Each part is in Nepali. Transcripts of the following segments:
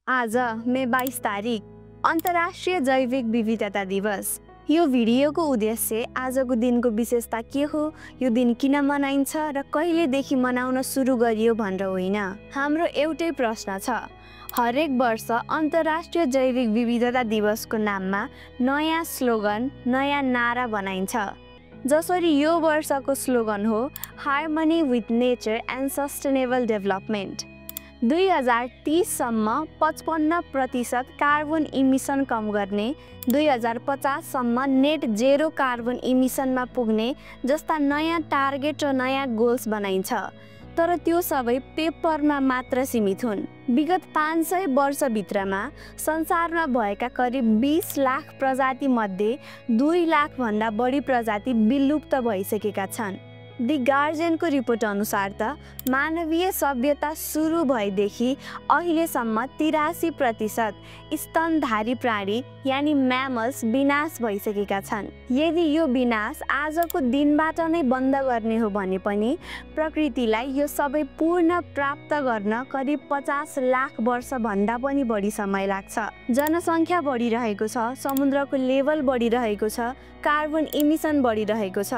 आज मे 22 तारिक अन्तर्राष्ट्रिय जैविक विविधता दिवस। यो भिडियोको उद्देश्य आजको दिनको विशेषता के हो, यो दिन किन मनाइन्छ र कहिलेदेखि मनाउन सुरु गरियो भनेर होइन। हाम्रो एउटै प्रश्न छ, हरेक वर्ष अन्तर्राष्ट्रिय जैविक विविधता दिवसको नाममा नयाँ स्लोगन, नयाँ नारा बनाइन्छ। जसरी यो वर्षको स्लोगन हो harmony with nature and sustainable development. 2030 सम्म 55% कार्बन इमिसन कम गर्ने, 2050 सम्म नेट जेरो कार्बन इमिसनमा पुग्ने जस्ता नयाँ टार्गेट र नयाँ गोल्स बनाइन्छ। तर त्यो सबै पेपरमा मात्र सीमित हुन्। विगत 500 वर्षभित्रमा संसारमा भएका करिब 20 लाख प्रजाति मध्ये 2 लाख भन्दा बढी प्रजाति विलुप्त भइसकेका छन्। दि गार्जियनको रिपोर्ट अनुसार त मानवीय सभ्यता सुरु भएदेखि अहिलेसम्म 83% स्तनधारी प्राणी यानि म्यामल्स विनाश भइसकेका छन्। यदि यो विनाश आजको दिनबाट नै बन्द गर्ने हो भने पनि प्रकृतिलाई यो सबै पूर्ण प्राप्त गर्न करिब 50 लाख वर्ष भन्दा पनि बढी समय लाग्छ। जनसङ्ख्या बढिरहेको छ, समुद्रको लेभल बढिरहेको छ, कार्बन इमिसन बढिरहेको छ,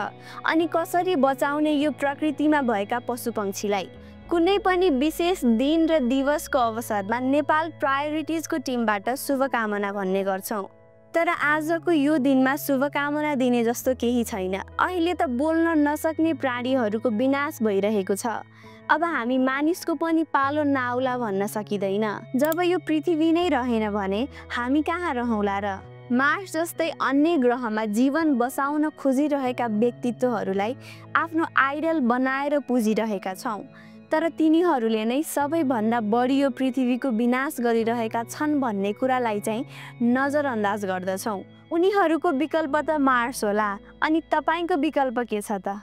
अनि कसरी बचाउने यो प्रकृतिमा भएका पशुपक्षीलाई। कुनै पनि विशेष दिन र दिवसको अवसरमा नेपाल प्रायोरिटिजको टिमबाट शुभकामना भन्ने गर्छौँ। तर आजको यो दिनमा शुभकामना दिने जस्तो केही छैन। अहिले त बोल्न नसक्ने प्राणीहरूको विनाश भइरहेको छ। अब हामी मानिसको पनि पालो नआउला भन्न सकिँदैन। जब यो पृथ्वी नै रहेन भने हामी कहाँ रहौँला र? मार्स जस्तै अन्य ग्रहमा जीवन बसाउन खोजिरहेका व्यक्तित्वहरूलाई आफ्नो आइडल बनाएर पुजिरहेका छौँ। तर तिनीहरूले नै सबैभन्दा बढी यो पृथ्वीको विनाश गरिरहेका छन् भन्ने कुरालाई चाहिँ नजरअन्दाज गर्दछौँ। उनीहरूको विकल्प त मार्स होला, अनि तपाईँको विकल्प के छ त?